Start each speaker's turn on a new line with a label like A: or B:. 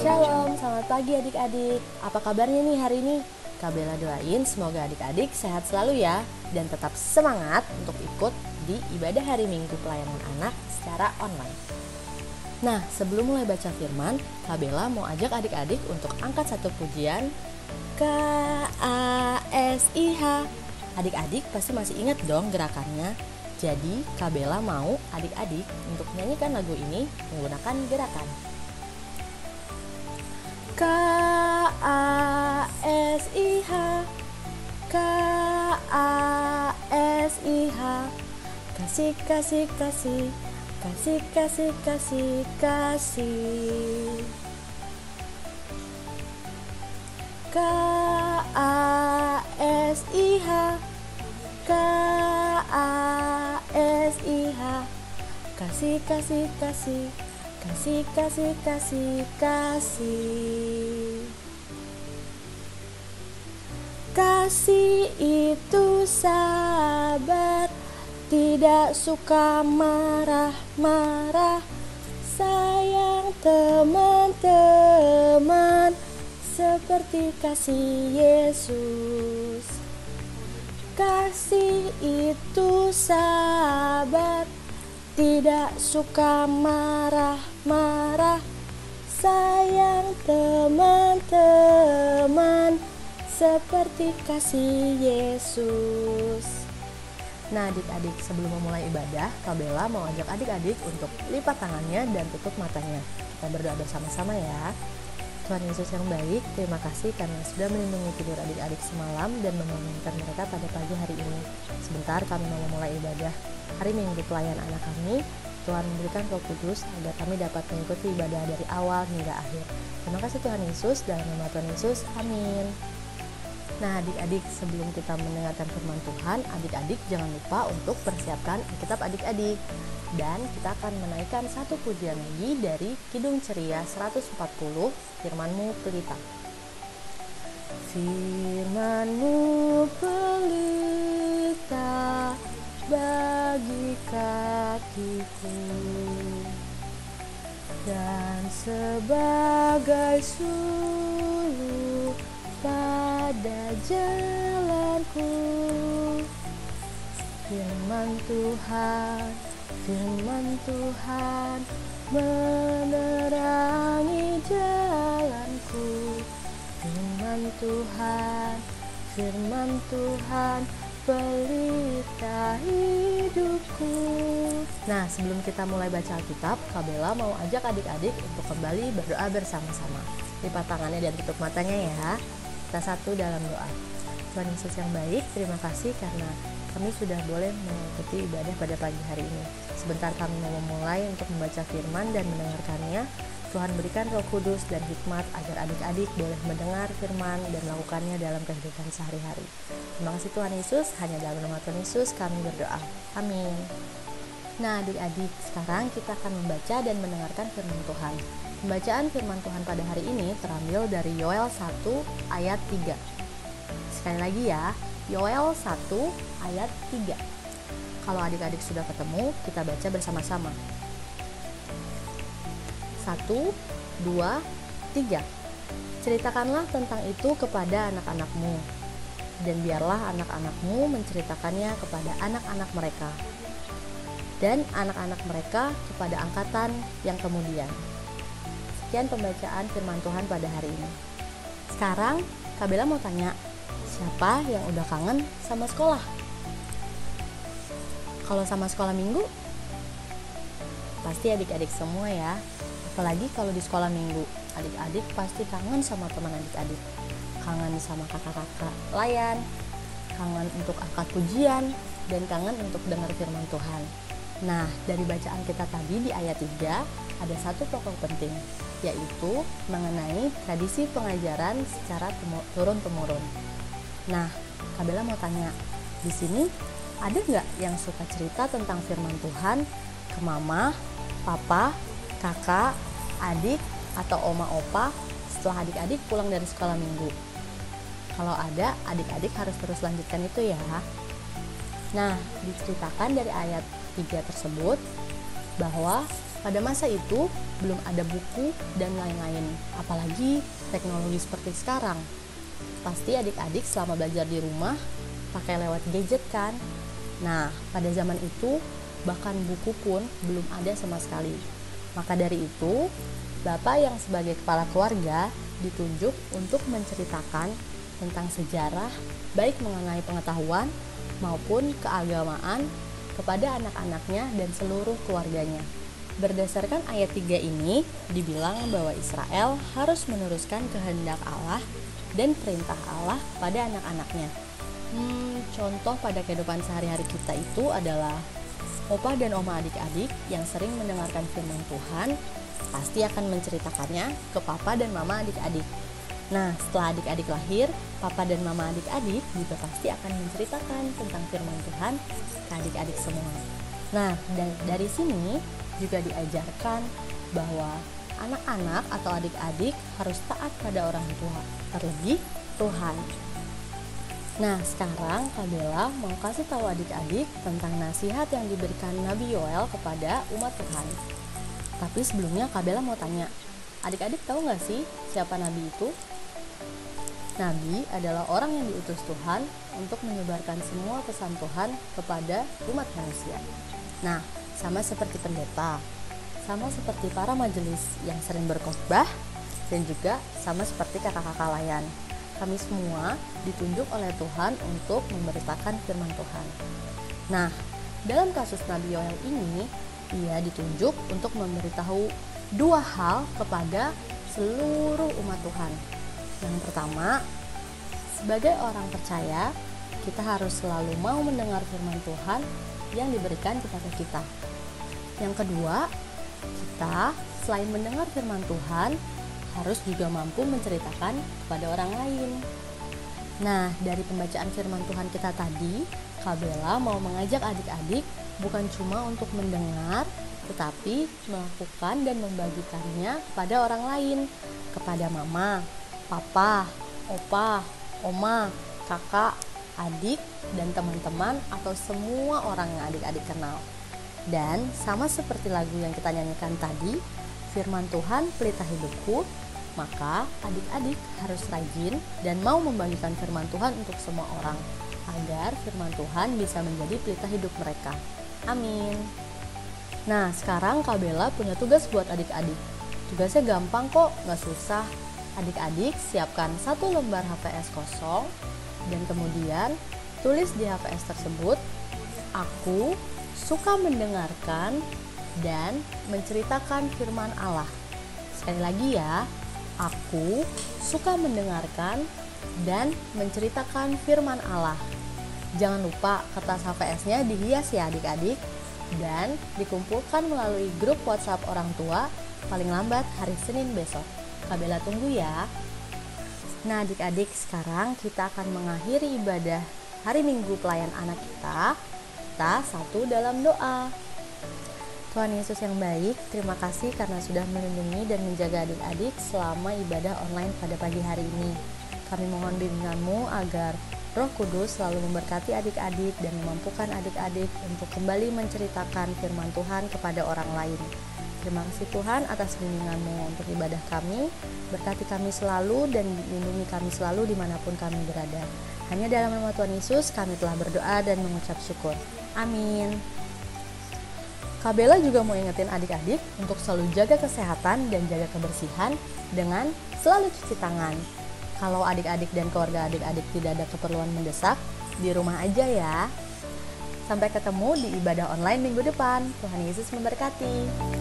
A: Shalom, selamat pagi adik-adik. Apa kabarnya nih hari ini? Kak Bella doain semoga adik-adik sehat selalu ya, dan tetap semangat untuk ikut di ibadah hari Minggu pelayanan anak secara online. Nah, sebelum mulai baca firman, Kak Bella mau ajak adik-adik untuk angkat satu pujian KASIH. Adik-adik pasti masih ingat dong gerakannya. Jadi Kak Bella mau adik-adik untuk menyanyikan lagu ini menggunakan gerakan KASIH, KASIH, kasih, kasih, kasih, kasih, kasih, kasih, kasih. KASIH, KASIH, kasih, kasih, kasih, kasih, kasih, kasih, kasih. Kasih itu sabar, tidak suka marah-marah, sayang teman-teman, seperti kasih Yesus. Kasih itu sabar, tidak suka marah-marah, sayang teman-teman, seperti kasih Yesus. Nah adik-adik, sebelum memulai ibadah, Kak Bella mau ajak adik-adik untuk lipat tangannya dan tutup matanya. Kita berdoa bersama-sama ya. Tuhan Yesus yang baik, terima kasih karena sudah melindungi tidur adik-adik semalam dan membangunkan mereka pada pagi hari ini. Sebentar kami mau memulai ibadah hari Minggu pelayan anak kami. Tuhan memberikan Roh Kudus agar kami dapat mengikuti ibadah dari awal hingga akhir. Terima kasih Tuhan Yesus, dalam nama Tuhan Yesus, amin. Nah adik-adik, sebelum kita mendengarkan firman Tuhan, adik-adik jangan lupa untuk persiapkan Alkitab adik-adik. Dan kita akan menaikkan satu pujian lagi dari Kidung Ceria 140, Firman-Mu Pelita. Firman-Mu pelita bagi kakiku, dan sebagai suluh pada jalanku. Firman Tuhan menerangi jalanku. Firman Tuhan pelita hidupku. Nah, sebelum kita mulai baca Alkitab, Kak Bella mau ajak adik-adik untuk kembali berdoa bersama-sama. Lipat tangannya dan tutup matanya ya. Kita satu dalam doa. Tuhan Yesus yang baik, terima kasih karena kami sudah boleh mengikuti ibadah pada pagi hari ini. Sebentar kami mau memulai untuk membaca firman dan mendengarkannya. Tuhan berikan Roh Kudus dan hikmat agar adik-adik boleh mendengar firman dan melakukannya dalam kehidupan sehari-hari. Terima kasih Tuhan Yesus, hanya dalam nama Tuhan Yesus kami berdoa. Amin. Nah adik-adik, sekarang kita akan membaca dan mendengarkan firman Tuhan. Pembacaan firman Tuhan pada hari ini terambil dari Yoel 1 ayat 3. Sekali lagi ya, Yoel 1 ayat 3. Kalau adik-adik sudah ketemu, kita baca bersama-sama. 1, 2, 3. Ceritakanlah tentang itu kepada anak-anakmu, dan biarlah anak-anakmu menceritakannya kepada anak-anak mereka, dan anak-anak mereka kepada angkatan yang kemudian. Sekian pembacaan firman Tuhan pada hari ini. Sekarang Kak Bella mau tanya, siapa yang udah kangen sama sekolah? Kalau sama sekolah minggu, pasti adik-adik semua ya. Apalagi kalau di sekolah minggu, adik-adik pasti kangen sama teman adik-adik. Kangen sama kakak-kakak layan, kangen untuk angkat pujian, dan kangen untuk dengar firman Tuhan. Nah, dari bacaan kita tadi di ayat 3, ada satu pokok penting, yaitu mengenai tradisi pengajaran secara turun-temurun. Nah, Kak Bella mau tanya, di sini ada nggak yang suka cerita tentang firman Tuhan ke mama, papa, kakak, adik, atau oma opa setelah adik-adik pulang dari sekolah minggu? Kalau ada, adik-adik harus terus lanjutkan itu ya. Nah, diceritakan dari ayat 3 tersebut bahwa Pada masa itu belum ada buku dan lain-lain, apalagi teknologi seperti sekarang. Pasti adik-adik selama belajar di rumah pakai lewat gadget kan? Nah, pada zaman itu bahkan buku pun belum ada sama sekali. Maka dari itu, Bapak yang sebagai kepala keluarga ditunjuk untuk menceritakan tentang sejarah baik mengenai pengetahuan maupun keagamaan kepada anak-anaknya dan seluruh keluarganya. Berdasarkan ayat 3 ini, dibilang bahwa Israel harus meneruskan kehendak Allah dan perintah Allah pada anak-anaknya. Contoh pada kehidupan sehari-hari kita itu adalah opa dan oma adik-adik yang sering mendengarkan firman Tuhan pasti akan menceritakannya ke papa dan mama adik-adik. Nah, setelah adik-adik lahir, papa dan mama adik-adik juga pasti akan menceritakan tentang firman Tuhan ke adik-adik semua. Nah, dari sini juga diajarkan bahwa anak-anak atau adik-adik harus taat pada orang tua, terlebih Tuhan. Nah, sekarang Kak Bella mau kasih tahu adik-adik tentang nasihat yang diberikan Nabi Yoel kepada umat Tuhan. Tapi sebelumnya Kak Bella mau tanya, adik-adik tahu nggak sih siapa Nabi itu? Nabi adalah orang yang diutus Tuhan untuk menyebarkan semua pesan Tuhan kepada umat manusia. Nah, sama seperti pendeta, sama seperti para majelis yang sering berkhotbah, dan juga sama seperti kakak-kakak layan. Kami semua ditunjuk oleh Tuhan untuk memberitakan firman Tuhan. Nah, dalam kasus Nabi Yoel ini, ia ditunjuk untuk memberitahu dua hal kepada seluruh umat Tuhan. Yang pertama, sebagai orang percaya, kita harus selalu mau mendengar firman Tuhan yang diberikan kepada kita. Yang kedua, kita selain mendengar firman Tuhan, harus juga mampu menceritakan kepada orang lain. Nah, dari pembacaan firman Tuhan kita tadi, Kak Bella mau mengajak adik-adik bukan cuma untuk mendengar, tetapi melakukan dan membagikannya kepada orang lain, kepada mama, papa, opa, oma, kakak, adik, dan teman-teman atau semua orang yang adik-adik kenal. Dan sama seperti lagu yang kita nyanyikan tadi, firman Tuhan pelita hidupku, maka adik-adik harus rajin dan mau membagikan firman Tuhan untuk semua orang, agar firman Tuhan bisa menjadi pelita hidup mereka. Amin. Nah, sekarang Kak Bella punya tugas buat adik-adik. Tugasnya gampang kok, gak susah. Adik-adik siapkan 1 lembar HVS kosong dan kemudian tulis di HVS tersebut, aku suka mendengarkan dan menceritakan firman Allah. Sekali lagi ya, aku suka mendengarkan dan menceritakan firman Allah. Jangan lupa kertas HVS-nya dihias ya adik-adik dan dikumpulkan melalui grup WhatsApp orang tua paling lambat hari Senin besok. Kak Bella tunggu ya. Nah adik-adik, sekarang kita akan mengakhiri ibadah hari Minggu pelayan anak kita satu dalam doa. Tuhan Yesus yang baik, terima kasih karena sudah melindungi dan menjaga adik-adik selama ibadah online pada pagi hari ini. Kami mohon bimbingan-Mu agar Roh Kudus selalu memberkati adik-adik dan memampukan adik-adik untuk kembali menceritakan firman Tuhan kepada orang lain. Terima kasih Tuhan atas bimbingan-Mu untuk ibadah kami. Berkati kami selalu dan lindungi kami selalu dimanapun kami berada. Hanya dalam nama Tuhan Yesus kami telah berdoa dan mengucap syukur. Amin. Kak Bella juga mau ingetin adik-adik untuk selalu jaga kesehatan dan jaga kebersihan dengan selalu cuci tangan. Kalau adik-adik dan keluarga adik-adik tidak ada keperluan mendesak, di rumah aja ya. Sampai ketemu di ibadah online minggu depan. Tuhan Yesus memberkati.